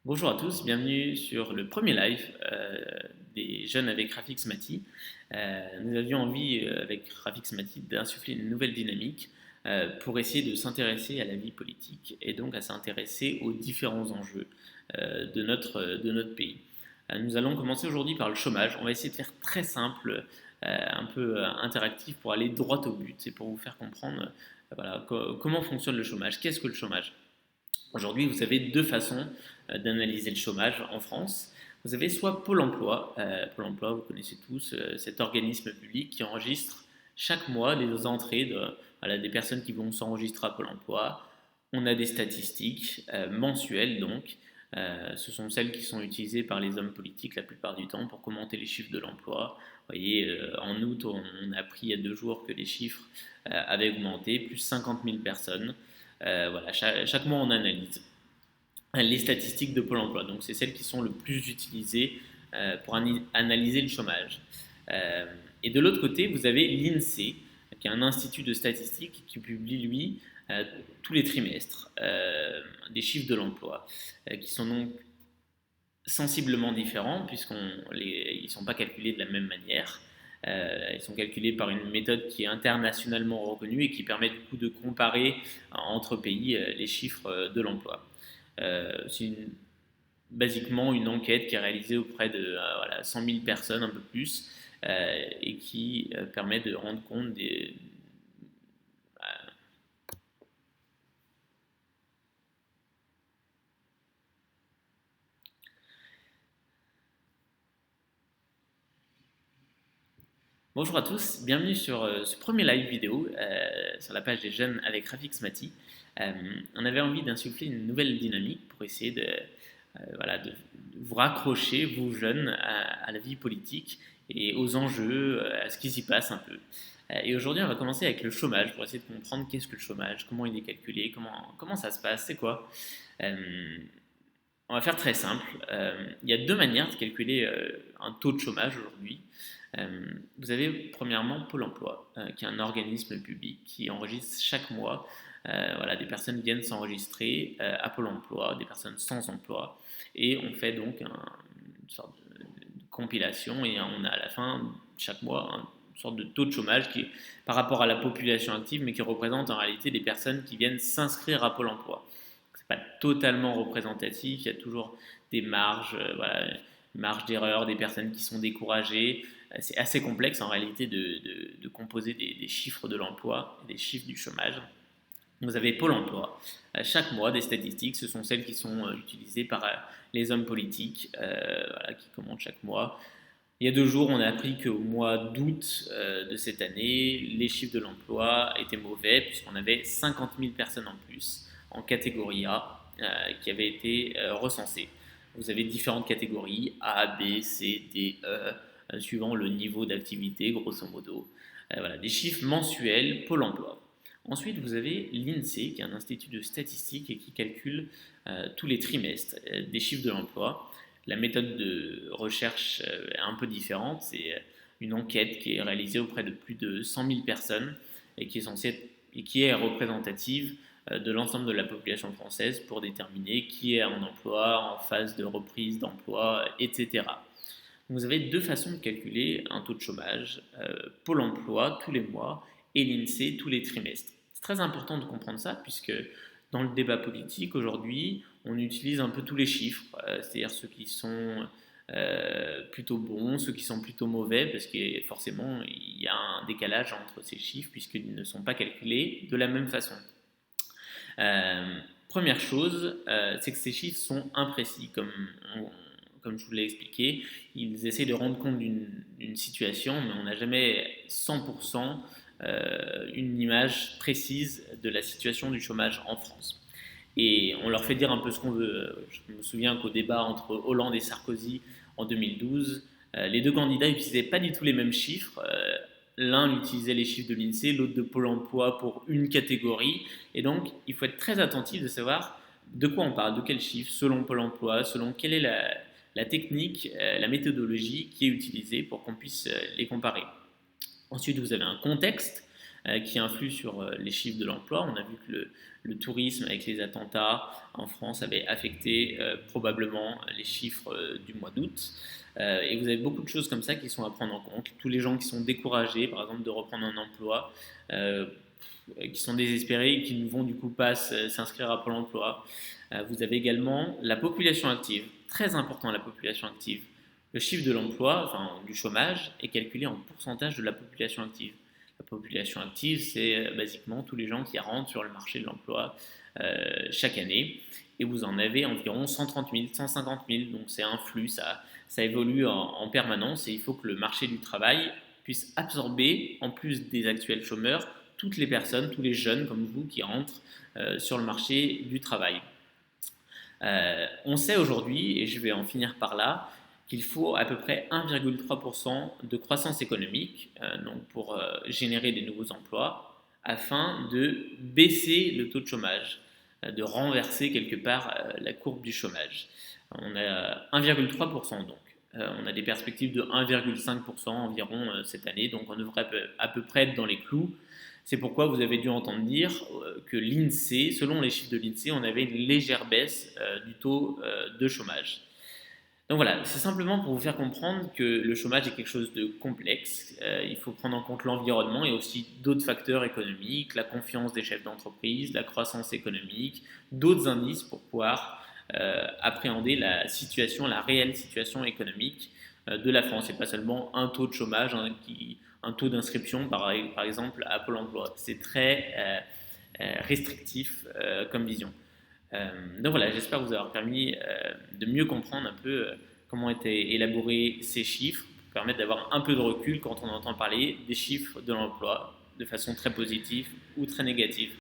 Bonjour à tous, bienvenue sur le premier live des jeunes avec Rafix Mati. Nous avions envie avec Rafix Mati d'insuffler une nouvelle dynamique pour essayer de s'intéresser à la vie politique et donc à s'intéresser aux différents enjeux de notre pays. Nous allons commencer aujourd'hui par le chômage. On va essayer de faire très simple, un peu interactif pour aller droit au but et pour vous faire comprendre voilà, comment fonctionne le chômage. Qu'est-ce que le chômage? Aujourd'hui, vous avez deux façons d'analyser le chômage en France. Vous avez soit Pôle emploi. Pôle emploi, vous connaissez tous, cet organisme public qui enregistre chaque mois les entrées voilà, des personnes qui vont s'enregistrer à Pôle emploi. On a des statistiques mensuelles, donc. Ce sont celles qui sont utilisées par les hommes politiques la plupart du temps pour commenter les chiffres de l'emploi. Vous voyez, en août, on a appris il y a 2 jours que les chiffres avaient augmenté, plus 50 000 personnes. Voilà, chaque mois, on analyse les statistiques de Pôle emploi. Donc, c'est celles qui sont le plus utilisées pour analyser le chômage. Et de l'autre côté, vous avez l'INSEE, qui est un institut de statistiques qui publie, lui, tous les trimestres des chiffres de l'emploi, qui sont donc sensiblement différents, puisqu'ils ne sont pas calculés de la même manière. Ils sont calculés par une méthode qui est internationalement reconnue et qui permet du coup de comparer entre pays les chiffres de l'emploi. C'est basiquement une enquête qui est réalisée auprès de voilà, 100 000 personnes, un peu plus, et qui permet de rendre compte des. Bonjour à tous, bienvenue sur ce premier live vidéo sur la page des jeunes avec Rafix Mati. On avait envie d'insuffler une nouvelle dynamique pour essayer voilà, de vous raccrocher, vous jeunes, à la vie politique et aux enjeux, à ce qui s'y passe un peu. Et aujourd'hui, on va commencer avec le chômage pour essayer de comprendre qu'est-ce que le chômage, comment il est calculé, comment ça se passe, c'est quoi. Euh, on va faire très simple. Il y a deux manières de calculer un taux de chômage aujourd'hui. Vous avez premièrement Pôle emploi, qui est un organisme public qui enregistre chaque mois. Voilà, des personnes viennent s'enregistrer à Pôle emploi, des personnes sans emploi, et on fait donc une sorte de compilation et on a à la fin chaque mois une sorte de taux de chômage qui est par rapport à la population active, mais qui représente en réalité des personnes qui viennent s'inscrire à Pôle emploi. C'est pas totalement représentatif, il y a toujours des marges, voilà, marge d'erreur, des personnes qui sont découragées. C'est assez complexe en réalité de composer des chiffres de l'emploi et des chiffres du chômage. Vous avez Pôle emploi. Chaque mois, des statistiques, ce sont celles qui sont utilisées par les hommes politiques, voilà, qui commentent chaque mois. Il y a 2 jours, on a appris qu'au mois d'août de cette année, les chiffres de l'emploi étaient mauvais, puisqu'on avait 50 000 personnes en plus en catégorie A qui avaient été recensées. Vous avez différentes catégories, A, B, C, D, E, suivant le niveau d'activité, grosso modo. Voilà, des chiffres mensuels Pôle emploi. Ensuite, vous avez l'INSEE, qui est un institut de statistiques et qui calcule tous les trimestres des chiffres de l'emploi. La méthode de recherche est un peu différente. C'est une enquête qui est réalisée auprès de plus de 100 000 personnes et qui est représentative de l'ensemble de la population française pour déterminer qui est en emploi, en phase de reprise d'emploi, etc. Vous avez deux façons de calculer un taux de chômage, Pôle emploi tous les mois et l'INSEE tous les trimestres. C'est très important de comprendre ça puisque dans le débat politique aujourd'hui, on utilise un peu tous les chiffres, c'est-à-dire ceux qui sont plutôt bons, ceux qui sont plutôt mauvais, parce que forcément il y a un décalage entre ces chiffres puisqu'ils ne sont pas calculés de la même façon. Première chose, c'est que ces chiffres sont imprécis, comme je vous l'ai expliqué. Ils essaient de rendre compte d'une situation, mais on n'a jamais 100% une image précise de la situation du chômage en France. Et on leur fait dire un peu ce qu'on veut. Je me souviens qu'au débat entre Hollande et Sarkozy en 2012, les deux candidats n'utilisaient pas du tout les mêmes chiffres. L'un utilisait les chiffres de l'INSEE, l'autre de Pôle emploi pour une catégorie. Et donc, il faut être très attentif de savoir de quoi on parle, de quels chiffres, selon Pôle emploi, selon quelle est la technique, la méthodologie qui est utilisée pour qu'on puisse les comparer. Ensuite, vous avez un contexte. qui influent sur les chiffres de l'emploi. On a vu que le tourisme avec les attentats en France avait affecté probablement les chiffres du mois d'août. Et vous avez beaucoup de choses comme ça qui sont à prendre en compte. Tous les gens qui sont découragés, par exemple, de reprendre un emploi, qui sont désespérés et qui ne vont du coup pas s'inscrire à Pôle emploi. Vous avez également la population active. Très important, la population active. Le chiffre de l'emploi, enfin du chômage, est calculé en pourcentage de la population active. La population active, c'est basiquement tous les gens qui rentrent sur le marché de l'emploi chaque année. Et vous en avez environ 130 000, 150 000. Donc c'est un flux, ça évolue en permanence et il faut que le marché du travail puisse absorber, en plus des actuels chômeurs, toutes les personnes, tous les jeunes comme vous qui rentrent sur le marché du travail. On sait aujourd'hui, et je vais en finir par là, qu'il faut à peu près 1,3% de croissance économique donc pour générer des nouveaux emplois afin de baisser le taux de chômage, de renverser quelque part la courbe du chômage. On a 1,3% donc. On a des perspectives de 1,5% environ cette année, donc on devrait à peu près être dans les clous. C'est pourquoi vous avez dû entendre dire que l'INSEE, selon les chiffres de l'INSEE, on avait une légère baisse du taux de chômage. Donc voilà, c'est simplement pour vous faire comprendre que le chômage est quelque chose de complexe. Il faut prendre en compte l'environnement et aussi d'autres facteurs économiques, la confiance des chefs d'entreprise, la croissance économique, d'autres indices pour pouvoir appréhender la situation, la réelle situation économique de la France. Et pas seulement un taux de chômage, un taux d'inscription par exemple à Pôle emploi. C'est très restrictif comme vision. Donc voilà, j'espère vous avoir permis de mieux comprendre un peu comment étaient élaborés ces chiffres, pour permettre d'avoir un peu de recul quand on entend parler des chiffres de l'emploi de façon très positive ou très négative.